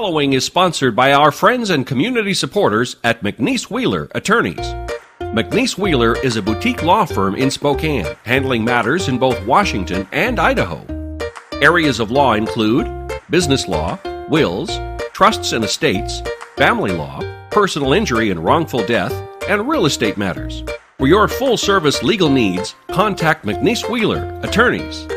following is sponsored by our friends and community supporters at McNeese Wheeler Attorneys. McNeese Wheeler is a boutique law firm in Spokane, handling matters in both Washington and Idaho. Areas of law include business law, wills, trusts and estates, family law, personal injury and wrongful death, and real estate matters. For your full-service legal needs, contact McNeese Wheeler Attorneys.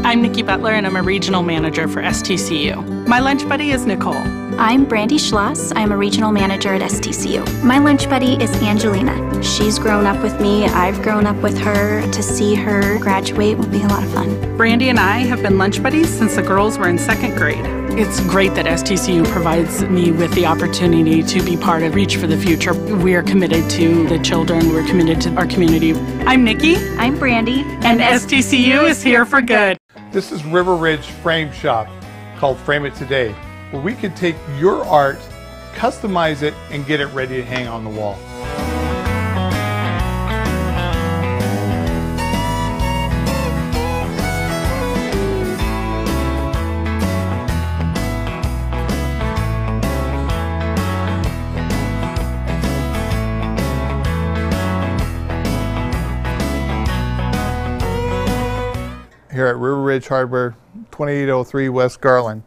I'm Nikki Butler, and I'm a regional manager for STCU. My lunch buddy is Nicole. I'm Brandy Schloss. I'm a regional manager at STCU. My lunch buddy is Angelina. She's grown up with me. I've grown up with her. To see her graduate will be a lot of fun. Brandy and I have been lunch buddies since the girls were in second grade. It's great that STCU provides me with the opportunity to be part of Reach for the Future. We are committed to the children. We're committed to our community. I'm Nikki. I'm Brandy. And STCU is here for good. This is River Ridge Frame Shop, called Frame It Today, where we can take your art, customize it, and get it ready to hang on the wall. Here at River Ridge Hardware, 2803 West Garland.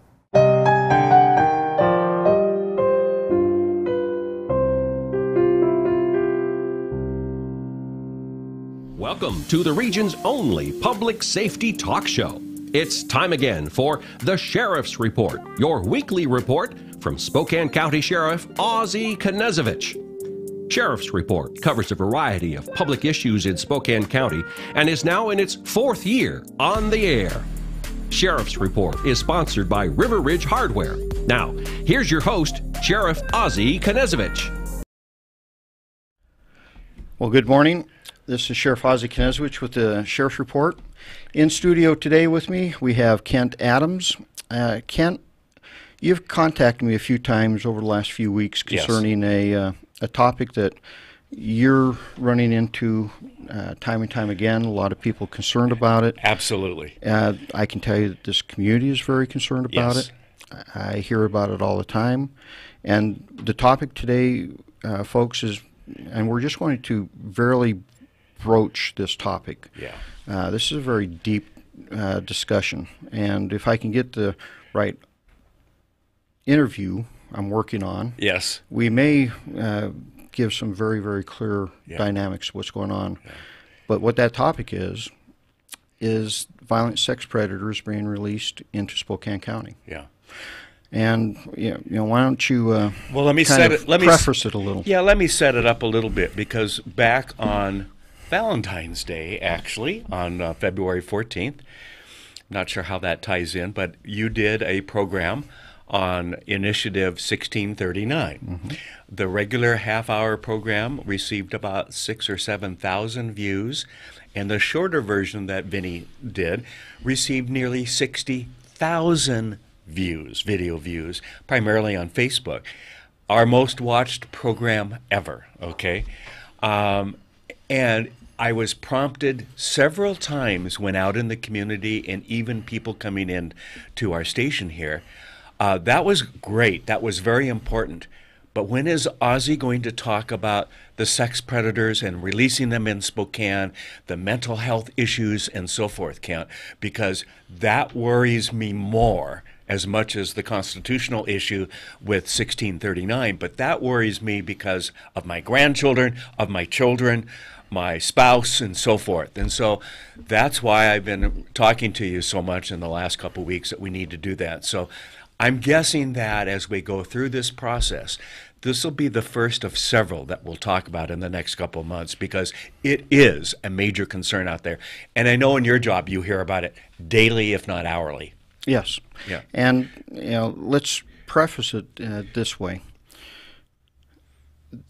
Welcome to the region's only public safety talk show. It's time again for the Sheriff's Report, your weekly report from Spokane County Sheriff Ozzie Knezovich. Sheriff's Report covers a variety of public issues in Spokane County and is now in its fourth year on the air. Sheriff's Report is sponsored by River Ridge Hardware. Now, here's your host, Sheriff Ozzie Knezovich. Well, good morning. This is Sheriff Ozzie Knezovich with the Sheriff's Report. In studio today with me, we have Kent Adams. Kent, you've contacted me a few times over the last few weeks concerning a topic that you're running into time and time again. A lot of people concerned about it. Absolutely. I can tell you that this community is very concerned about it. I hear about it all the time. And the topic today, folks, is, and we're just going to barely broach this topic. Yeah. This is a very deep discussion. And if I can get the right interview I'm working on, yes, we may give some very, very clear dynamics of what's going on. Yeah. But what that topic is violent sex predators being released into Spokane County. Yeah. And you know, why don't you well, let me preface it a little. Yeah, let me set it up a little bit, because back on Valentine's Day, actually, on February 14th, not sure how that ties in, but you did a program on Initiative 1639. Mm-hmm. The regular half-hour program received about 6,000 or 7,000 views, and the shorter version that Vinny did received nearly 60,000 views, video views, primarily on Facebook. Our most watched program ever, okay? And I was prompted several times when out in the community, and even people coming in to our station here. That was great. That was very important. But when is Ozzie going to talk about the sex predators and releasing them in Spokane, the mental health issues and so forth, Kent? Because that worries me more as much as the constitutional issue with 1639. But that worries me because of my grandchildren, of my children, my spouse, and so forth. And so that's why I've been talking to you so much in the last couple of weeks that we need to do that. So I'm guessing that as we go through this process, this will be the first of several that we'll talk about in the next couple of months, because it is a major concern out there. And I know in your job you hear about it daily, if not hourly. Yes. Yeah. And you know, let's preface it this way.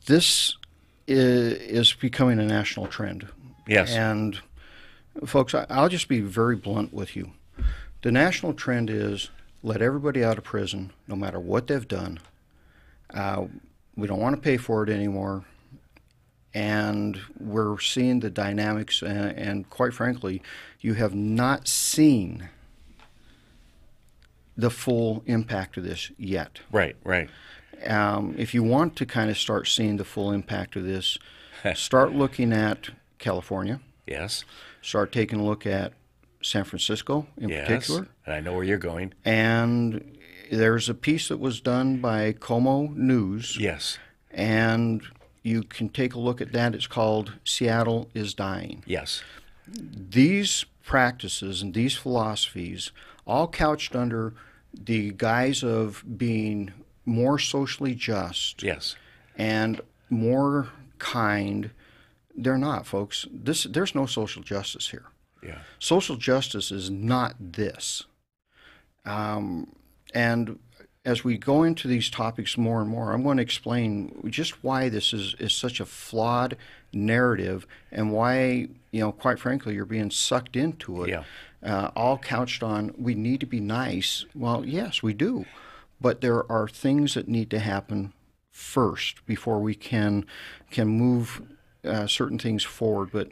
This is becoming a national trend. Yes. And folks, I'll just be very blunt with you. The national trend is let everybody out of prison, no matter what they've done. We don't want to pay for it anymore. And we're seeing the dynamics, and quite frankly, you have not seen the full impact of this yet. Right, right. If you want to kind of start seeing the full impact of this, start looking at California. Yes. Start taking a look at San Francisco in particular. And I know where you're going. And there's a piece that was done by Como News. Yes. And you can take a look at that. It's called Seattle is Dying. Yes. These practices and these philosophies, all couched under the guise of being more socially just, Yes. and more kind, they're not, folks. There's no social justice here. Yeah. Social justice is not this. And as we go into these topics more and more, I'm going to explain just why this is such a flawed narrative, and why, quite frankly, you're being sucked into it. Yeah. All couched on, we need to be nice. Well, yes, we do. But there are things that need to happen first before we can move certain things forward. But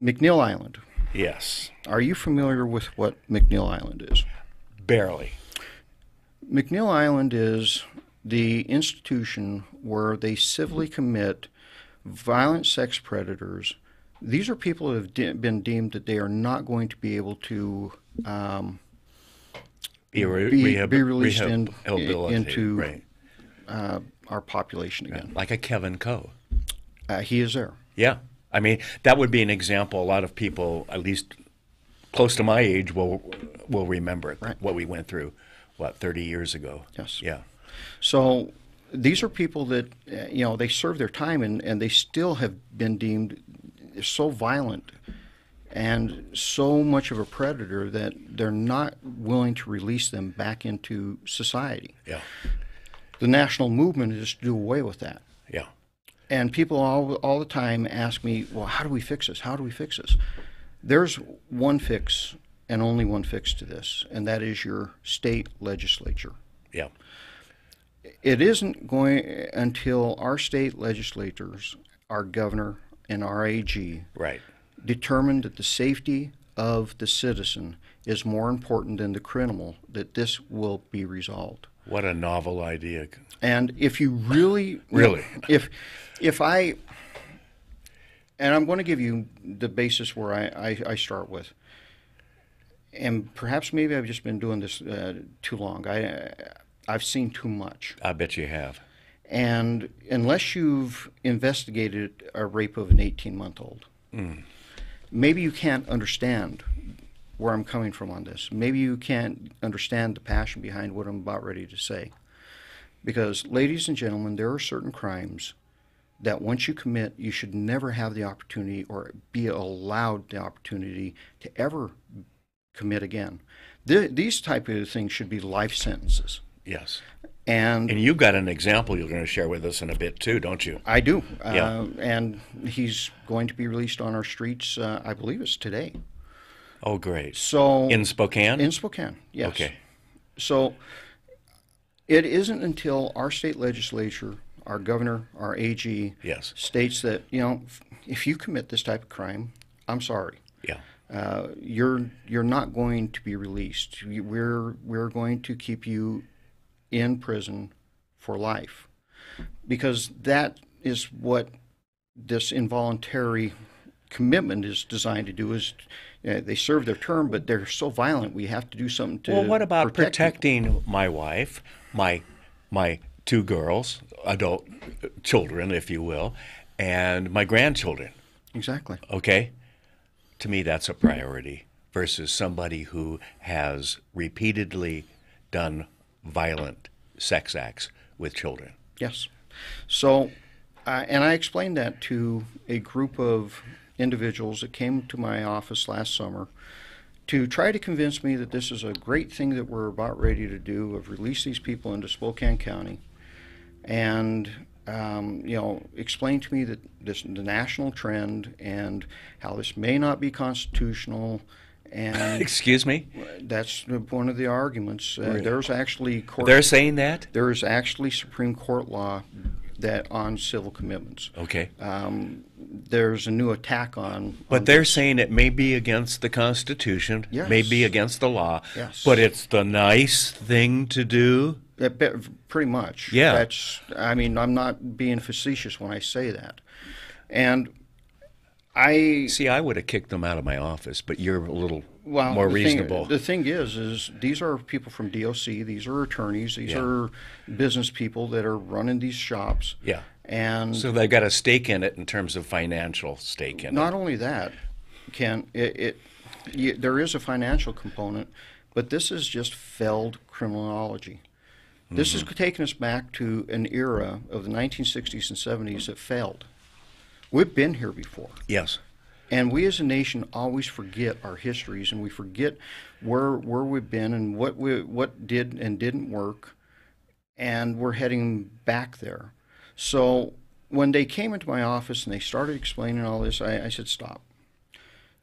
McNeil Island. Yes. Are you familiar with what McNeil Island is? Barely. McNeil Island is the institution where they civilly commit violent sex predators. These are people who have been deemed that they are not going to be able to be released into right. Our population again. Like a Kevin Coe. He is there. Yeah. I mean, that would be an example. A lot of people, at least close to my age, will remember it, right. What we went through, 30 years ago. Yes. Yeah. So these are people that, they serve their time, and they still have been deemed so violent and so much of a predator that they're not willing to release them back into society. Yeah. The national movement is to do away with that. Yeah. And people all the time ask me, well, how do we fix this? How do we fix this? There's one fix, and only one fix to this, and that is your state legislature. Yeah. It isn't going until our state legislators, our governor, and our AG right. determine that the safety of the citizen is more important than the criminal, that this will be resolved. What a novel idea. And if you really, really, if I, and I'm going to give you the basis where I start with, and perhaps maybe I've just been doing this too long. I've seen too much. I bet you have. And unless you've investigated a rape of an 18-month-old, maybe you can't understand where I'm coming from on this. Maybe you can't understand the passion behind what I'm about ready to say. Because, ladies and gentlemen, there are certain crimes that once you commit, you should never have the opportunity or be allowed the opportunity to ever commit again. These type of things should be life sentences. Yes. And you've got an example you're going to share with us in a bit, too, don't you? I do. Yeah. And he's going to be released on our streets, I believe it's today. Oh, great. So in Spokane? In Spokane, yes. Okay. So it isn't until our state legislature, our governor, our AG yes. states that, if you commit this type of crime, I'm sorry. Yeah. You're not going to be released. We're going to keep you in prison for life, because that is what this involuntary commitment is designed to do. Is they serve their term, but they're so violent, we have to do something to. Well, what about protecting people. my wife, my two girls, adult children, if you will, and my grandchildren? Exactly. Okay? To me, that's a priority versus somebody who has repeatedly done violent sex acts with children. Yes. So, and I explained that to a group of individuals that came to my office last summer to try to convince me that this is a great thing that we're about ready to do, of release these people into Spokane County, and explain to me that the national trend and how this may not be constitutional. And excuse me? That's one of the arguments. Really? There's actually court. They're saying that? There is actually Supreme Court law that on civil commitments. Okay. There's a new attack on. But they're saying it may be against the Constitution, Yes. may be against the law, Yes. but it's the nice thing to do. Pretty much. Yeah. I mean, I'm not being facetious when I say that. And I See, I would have kicked them out of my office, but you're a little well, more the reasonable. The thing is these are people from DOC. These are attorneys. These Yeah. are business people that are running these shops. Yeah. And So they've got a stake in it in terms of financial stake in not it. only that, Ken, there is a financial component, but this is just failed criminology. This has taken us back to an era of the 1960s and 70s that failed. We've been here before. Yes. And we as a nation always forget our histories, and we forget where we've been and what did and didn't work, and we're heading back there. So when they came into my office and they started explaining all this, I said, stop.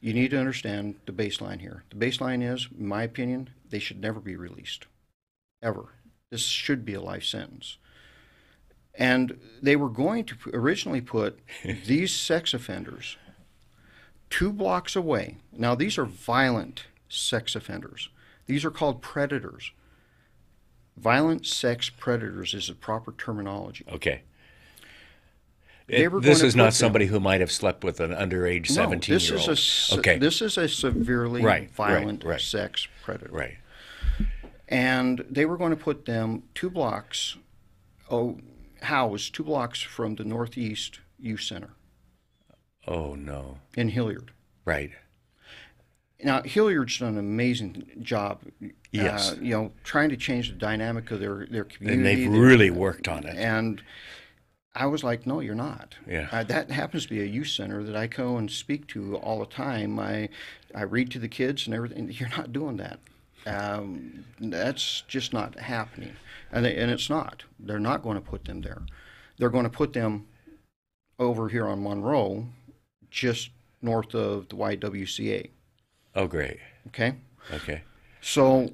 You need to understand the baseline here. The baseline is, in my opinion, they should never be released, ever. This should be a life sentence. And they were going to originally put these sex offenders 2 blocks away. Now, these are violent sex offenders. These are called predators. Violent sex predators is the proper terminology. Okay. They were This going is to not put somebody who might have slept with an underage 17-year-old. Okay. This is a severely violent sex predator. Right. And they were going to put them 2 blocks, housed 2 blocks from the Northeast Youth Center Oh, no. in Hilliard. Right. Now, Hilliard's done an amazing job, Yes. trying to change the dynamic of their community. And they've really worked on it. And I was like, no, you're not. Yeah. That happens to be a youth center that I go and speak to all the time. I read to the kids and everything. You're not doing that. That's just not happening. And it's not. They're not going to put them there. They're going to put them over here on Monroe, just north of the YWCA. Oh, great. Okay? Okay. So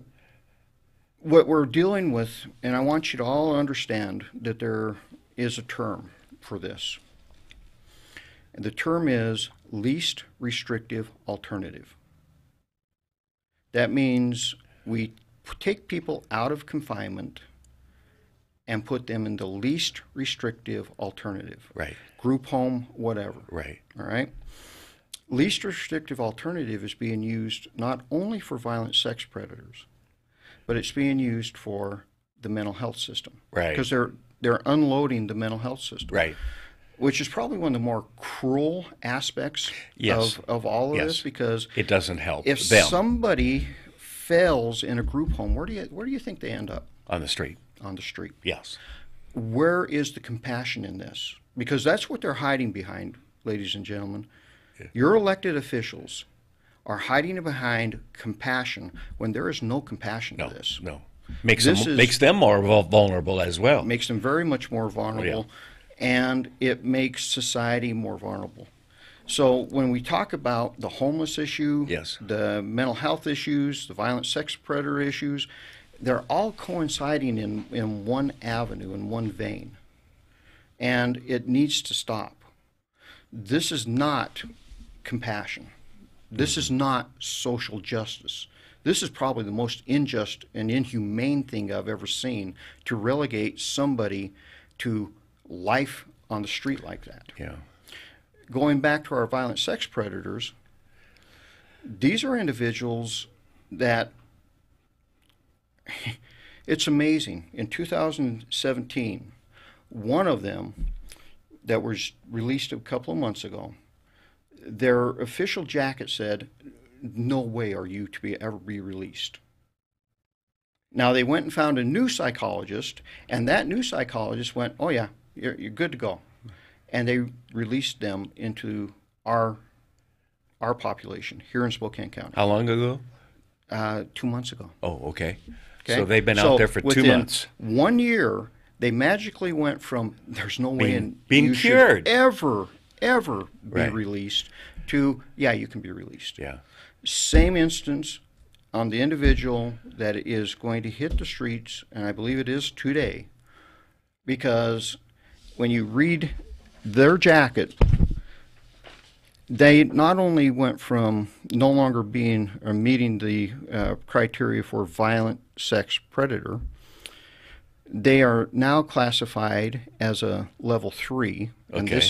what we're dealing with, and I want you to all understand that there is a term for this. And the term is least restrictive alternative. That means we take people out of confinement and put them in the least restrictive alternative. Right. Group home, whatever. Right. All right? Least restrictive alternative is being used not only for violent sex predators, but it's being used for the mental health system. Right. Because they're unloading the mental health system. Right. Which is probably one of the more cruel aspects Yes. of all of Yes. this, because It doesn't help if them somebody fails in a group home, where do you think they end up? on the street. On the street. Yes. Where is the compassion in this? Because that's what they're hiding behind, ladies and gentlemen. Yeah. Your elected officials are hiding behind compassion when there is no compassion No. to this. No. Makes This them is- makes them more vulnerable as well. It makes them very much more vulnerable, and it makes society more vulnerable. So when we talk about the homeless issue, Yes. the mental health issues, the violent sex predator issues, they're all coinciding in one avenue, in one vein. And it needs to stop. This is not compassion. This is not social justice. This is probably the most unjust and inhumane thing I've ever seen, to relegate somebody to life on the street like that. Yeah. Going back to our violent sex predators, these are individuals that, it's amazing. In 2017, one of them that was released a couple of months ago, their official jacket said, "No way are you to ever be released." Now they went and found a new psychologist, and that new psychologist went, "Oh yeah, you're good to go," and they released them into our population here in Spokane County. How long ago? 2 months ago. Oh, okay. Okay? So they've been So out there for 2 within months. 1 year, they magically went from "there's no way Being you cured. should ever be Right. released" to "yeah, you can be released." Yeah. Same instance on the individual that is going to hit the streets, and I believe it is today, because when you read their jacket, they not only went from no longer being or meeting the criteria for violent sex predator, they are now classified as a level 3. And Okay.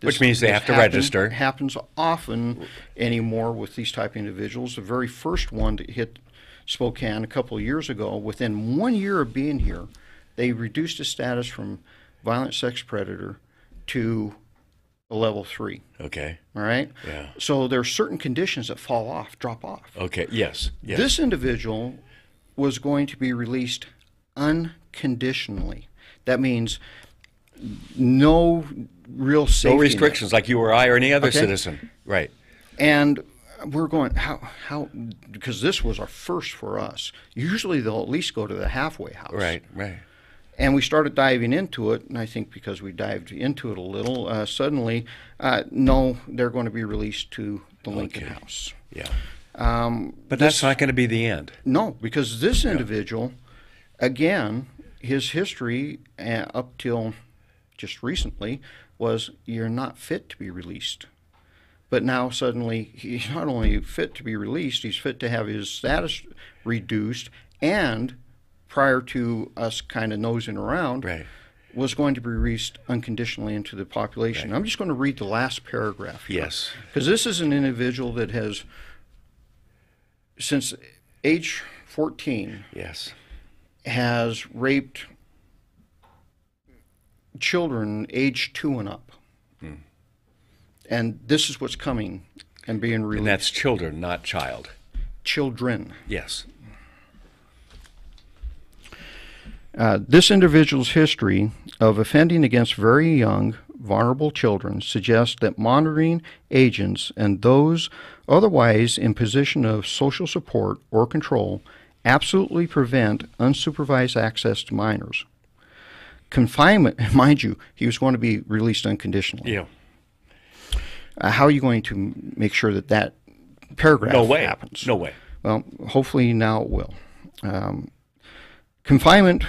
Which means they have to register. Happens often anymore with these type of individuals. The very first one that hit Spokane a couple of years ago, within 1 year of being here, they reduced his status from violent sex predator to a level 3. Okay. All right? Yeah. So there are certain conditions that fall off, drop off. Okay. Yes. Yes. This individual was going to be released unconditionally. That means no real safety No net. restrictions like you or I or any other Okay. citizen. Right. And we're going, how, because this was our first for us. Usually they'll at least go to the halfway house. Right. Right. And we started diving into it, and I think because we dived into it a little, suddenly, no, they're going to be released to the Lincoln Okay. House. Yeah. But that's not going to be the end. No, because this individual, again, his history up till just recently was you're not fit to be released. But now suddenly he's not only fit to be released, he's fit to have his status reduced, and prior to us kind of nosing around, Right. was going to be released unconditionally into the population. Right. I'm just going to read the last paragraph here. Yes. Because this is an individual that has, since age 14, Yes. has raped children age 2 and up. And this is what's coming and being released. And that's children, not child. Children. Yes. This individual's history of offending against very young, vulnerable children suggests that monitoring agents and those otherwise in position of social support or control absolutely prevent unsupervised access to minors. Confinement, mind you, he was going to be released unconditionally. Yeah. How are you going to make sure that that paragraph No way. happens? No way. Well, hopefully now it will. Confinement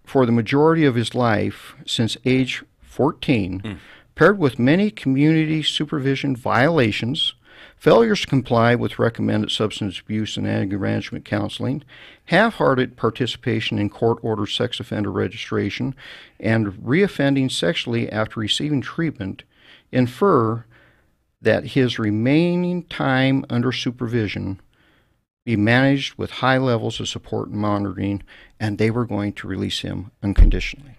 for the majority of his life since age 14, paired with many community supervision violations, failures to comply with recommended substance abuse and anger management counseling, half-hearted participation in court-ordered sex offender registration, and reoffending sexually after receiving treatment infer that his remaining time under supervision be managed with high levels of support and monitoring, and they were going to release him unconditionally.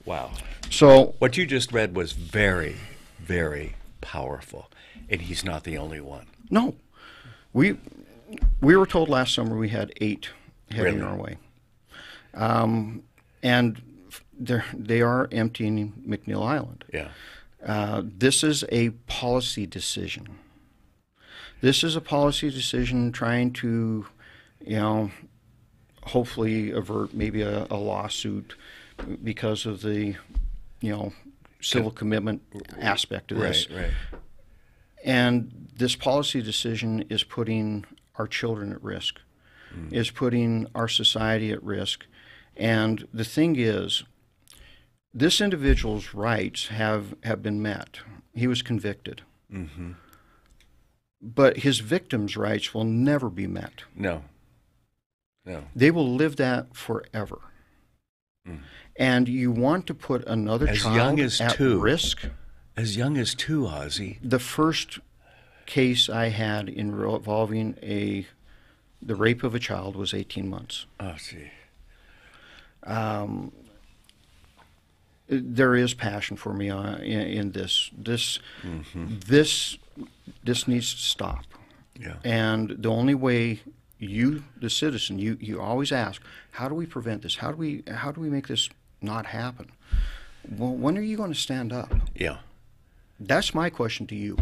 Wow. So What you just read was very, very powerful. And he's not the only one. no, we were told last summer we had 8 heading Really? our way, and they are emptying McNeil Island. Yeah. This is a policy decision. This is a policy decision trying to, hopefully avert maybe a lawsuit because of the, civil commitment aspect of this. Right, right. And this policy decision is putting our children at risk, is putting our society at risk. And the thing is, this individual's rights have been met. He was convicted. Mm-hmm. But his victims' rights will never be met. No. No. They will live that forever. And you want to put another As child young as at 2. risk? As young as 2, Ozzie. The first case I had involving the rape of a child was 18 months. Oh, gee. There is passion for me in this. This needs to stop. Yeah. And the only way you, the citizen, you always ask, how do we prevent this? How do we make this not happen? Well, when are you going to stand up? Yeah. That's my question to you.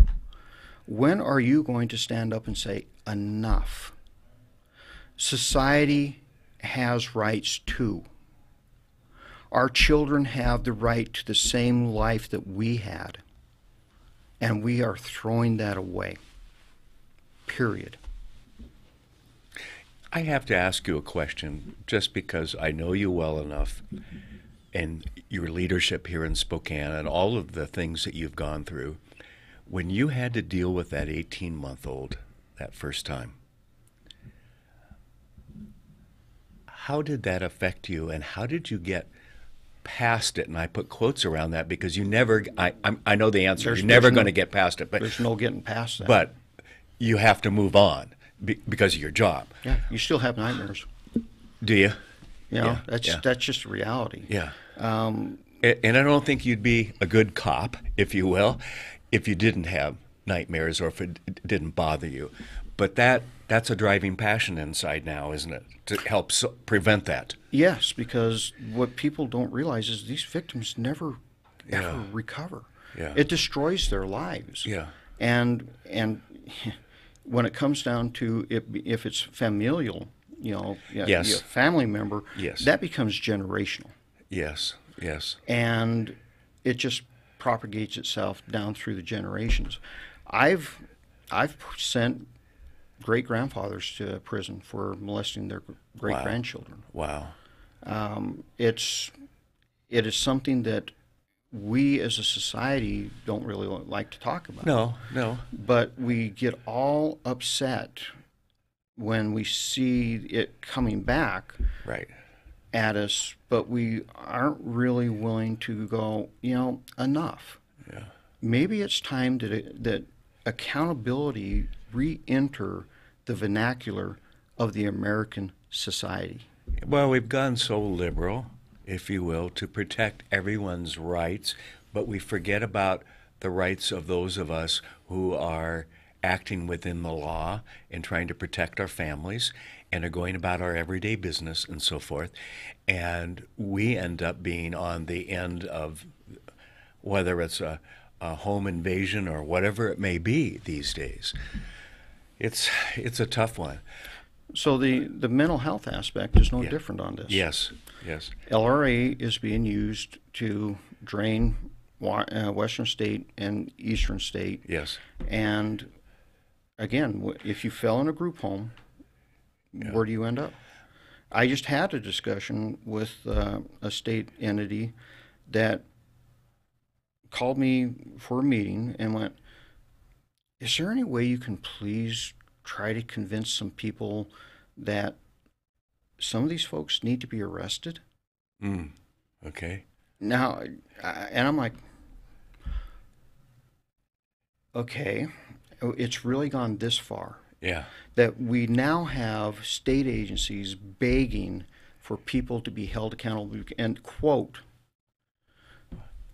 When are you going to stand up and say, enough? Society has rights too. Our children have the right to the same life that we had. And we are throwing that away. Period. I have to ask you a question just because I know you well enough and your leadership here in Spokane and all of the things that you've gone through, when you had to deal with that 18-month-old that first time, how did that affect you, and how did you get past it? And I put quotes around that because you never, I know the answer, you're never going to get past it. But there's no getting past that. But you have to move on because of your job. Yeah, you still have nightmares. Do you? You know, Yeah. that's just a reality. Yeah. And I don't think you'd be a good cop, if you will, if you didn't have nightmares or if it didn't bother you. But that's a driving passion inside now, isn't it, to help prevent that? Yes, because what people don't realize is these victims never ever recover. Yeah. It destroys their lives. Yeah. And when it comes down to if it's familial, Yes. a family member, Yes. that becomes generational. Yes, yes. And it just propagates itself down through the generations. I've sent great-grandfathers to prison for molesting their great-grandchildren. Wow. It is something that we as a society don't really like to talk about. No. But we get all upset when we see it coming back Right. at us, but we aren't really willing to go, enough. Yeah. Maybe it's time that accountability re-enter the vernacular of the American society. Well, we've gone so liberal, if you will, to protect everyone's rights, but we forget about the rights of those of us who are acting within the law and trying to protect our families and are going about our everyday business and so forth. And we end up being on the end of, whether it's a home invasion or whatever it may be these days. It's a tough one. So the mental health aspect is no different on this. Yes. LRA is being used to drain Western State and Eastern State. Yes. And again, if you fell in a group home, where do you end up? I just had a discussion with a state entity that called me for a meeting and went, is there any way you can please try to convince some people that some of these folks need to be arrested? Okay. Now, and I'm like, okay, it's really gone this far. Yeah. That we now have state agencies begging for people to be held accountable, and quote,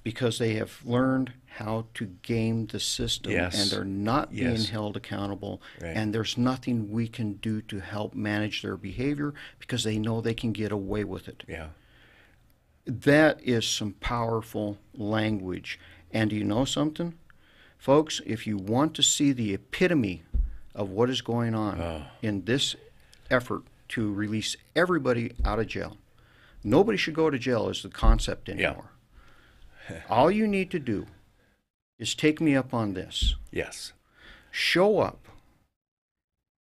because they have learned how to game the system. Yes. And they're not being Yes. held accountable. Right. And there's nothing we can do to help manage their behavior because they know they can get away with it. Yeah. That is some powerful language. And do you know something? Folks, if you want to see the epitome of what is going on in this effort to release everybody out of jail, nobody should go to jail is the concept anymore. All you need to do is take me up on this. Yes. Show up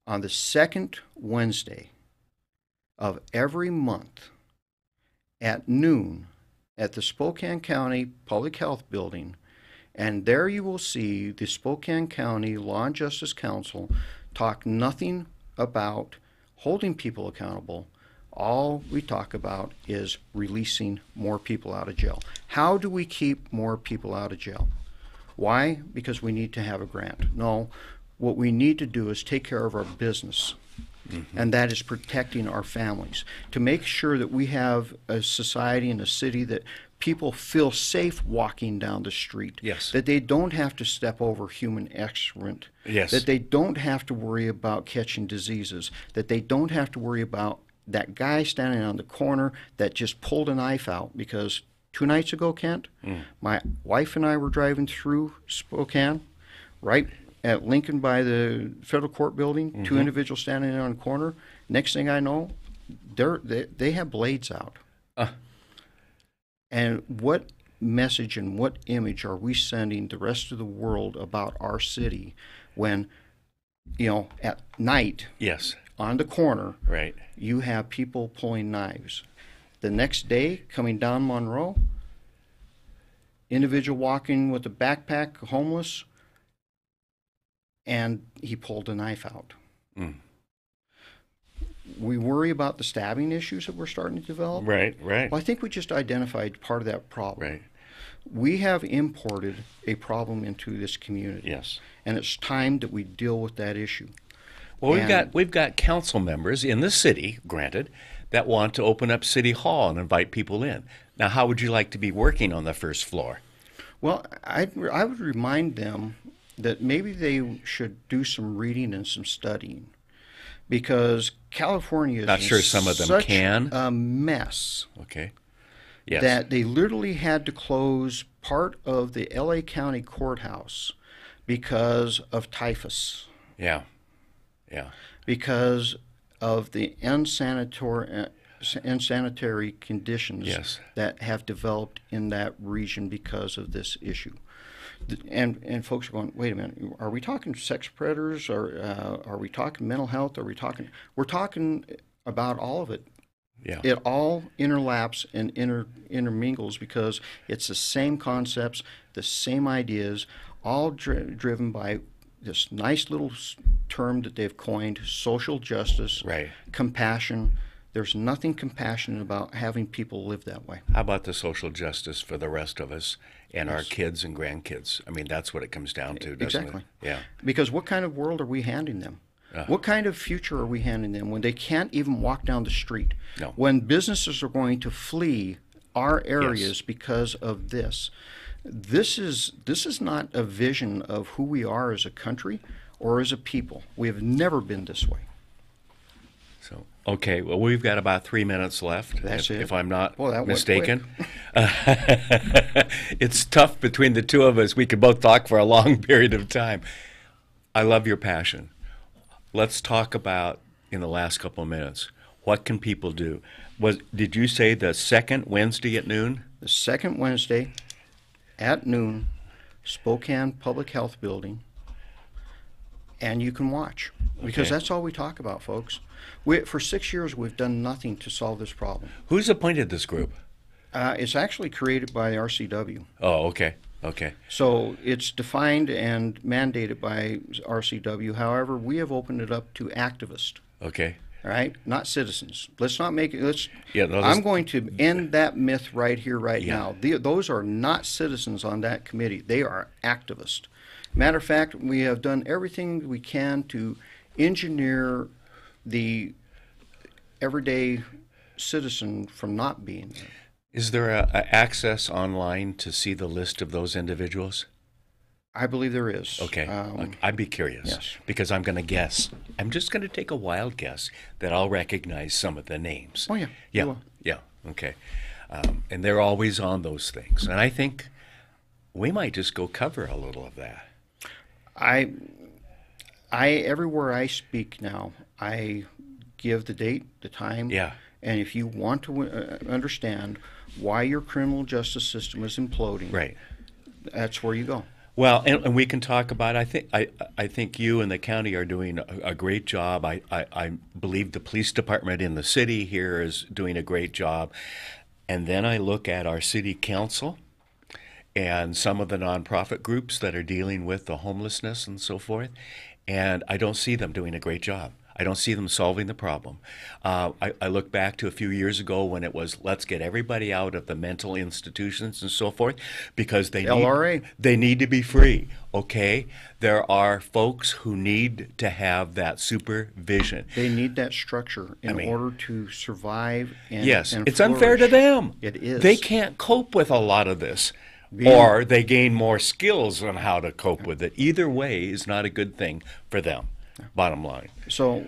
on the second Wednesday of every month at noon at the Spokane County Public Health Building, and there you will see the Spokane County Law and Justice Council talk nothing about holding people accountable. All we talk about is releasing more people out of jail. How do we keep more people out of jail? Why? Because we need to have a grant. No, what we need to do is take care of our business. And that is protecting our families, to make sure that we have a society and a city that people feel safe walking down the street. Yes. That they don't have to step over human excrement. Yes. That they don't have to worry about catching diseases. That they don't have to worry about that guy standing on the corner that just pulled a knife out. Because 2 nights ago, Kent, my wife and I were driving through Spokane, right at Lincoln by the federal court building, 2 individuals standing on the corner. Next thing I know, they have blades out. And what message and what image are we sending the rest of the world about our city when, at night Yes. on the corner, Right. you have people pulling knives? The next day, coming down Monroe, individual walking with a backpack, homeless, and he pulled a knife out. Mm. We worry about the stabbing issues that we're starting to develop. Right. Well, I think we just identified part of that problem. Right. We have imported a problem into this community. Yes. And it's time that we deal with that issue. Well, we've got council members in the city, granted, that want to open up City Hall and invite people in. Now, how would you like to be working on the first floor? Well, I would remind them that maybe they should do some reading and some studying, because California is not sure some of them such can. A mess. Okay. Yes. That they literally had to close part of the LA County courthouse because of typhus. Yeah. Because of the unsanitary conditions that have developed in that region because of this issue. And folks are going, wait a minute, are we talking sex predators, or are we talking mental health? We're talking about all of it. Yeah. It all interlaps and intermingles, because it's the same concepts, the same ideas, all driven by this nice little term that they've coined: social justice, right? Compassion. There's nothing compassionate about having people live that way. How about the social justice for the rest of us and our kids and grandkids? I mean, that's what it comes down to, doesn't Exactly. it? Yeah. Because what kind of world are we handing them? What kind of future are we handing them when they can't even walk down the street? No. When businesses are going to flee our areas because of this. This is not a vision of who we are as a country or as a people. We have never been this way. So, okay, well, we've got about 3 minutes left. That's it. If I'm not Well, that went mistaken. It's tough between the two of us. We could both talk for a long period of time. I love your passion. Let's talk about, in the last couple of minutes, what can people do? Did you say the second Wednesday at noon? The second Wednesday at noon, Spokane Public Health Building, and you can watch, because that's all we talk about, folks. For 6 years, we've done nothing to solve this problem. Who's appointed this group? It's actually created by RCW. Oh, okay. So it's defined and mandated by RCW. However, we have opened it up to activists. Okay. All right, not citizens. Let's not make it. I'm going to end that myth right here, right now. Those are not citizens on that committee. They are activists. Matter of fact, we have done everything we can to engineer the everyday citizen from not being there. Is there a access online to see the list of those individuals? I believe there is. Okay. I'd be curious. Yes. Because I'm going to guess. I'm just going to take a wild guess that I'll recognize some of the names. Oh, yeah. Yeah. Okay. And they're always on those things. And I think we might just go cover a little of that. I everywhere I speak now, I give the date, the time. Yeah. And if you want to understand why your criminal justice system is imploding, right, that's where you go. Well, and we can talk about. I think you and the county are doing a great job. I believe the police department in the city here is doing a great job. And then I look at our city council and some of the nonprofit groups that are dealing with the homelessness and so forth, and I don't see them doing a great job. I don't see them solving the problem. I look back to a few years ago when it was, let's get everybody out of the mental institutions and so forth, because they need to be free, okay? There are folks who need to have that supervision. They need that structure in order to survive and yes, and it's flourish. unfair to them. It is. They can't cope with a lot of this. Or they gain more skills on how to cope with it. Either way is not a good thing for them. Bottom line. So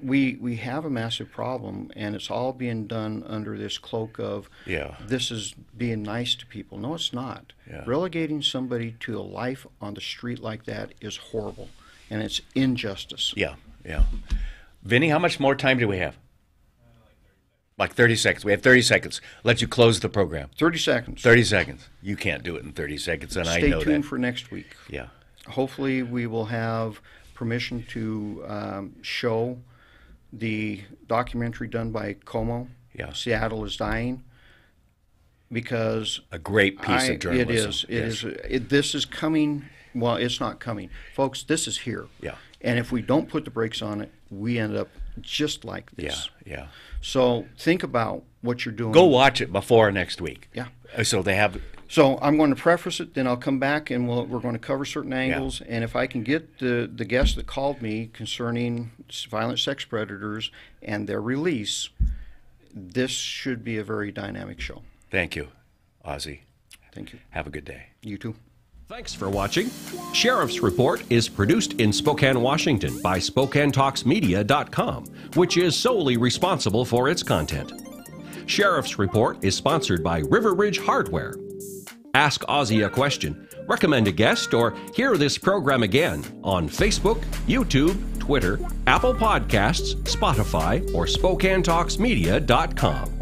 we have a massive problem, and it's all being done under this cloak of this is being nice to people. No, it's not. Relegating somebody to a life on the street like that is horrible, and it's injustice. Yeah. Vinny, how much more time do we have? Like 30 seconds. We have 30 seconds. Let you close the program. 30 seconds. 30 seconds. You can't do it in 30 seconds, and I know that. Stay tuned for next week. Yeah. Hopefully we will have permission to show the documentary done by Como Yeah. Seattle is dying because a great piece of journalism. It is. This is coming. Well, it's not coming, folks. This is here. Yeah. And if we don't put the brakes on it, we end up just like this. Yeah. So think about what you're doing. Go watch it before next week. Yeah. So they have. So I'm going to preface it, then I'll come back and we're going to cover certain angles. And if I can get the guest that called me concerning violent sex predators and their release, this should be a very dynamic show. Thank you, Ozzie. Thank you. Have a good day. You too. Thanks for watching. Sheriff's Report is produced in Spokane, Washington by SpokaneTalksMedia.com, which is solely responsible for its content. Sheriff's Report is sponsored by River Ridge Hardware. Ask Ozzie a question, recommend a guest, or hear this program again on Facebook, YouTube, Twitter, Apple Podcasts, Spotify, or SpokaneTalksMedia.com.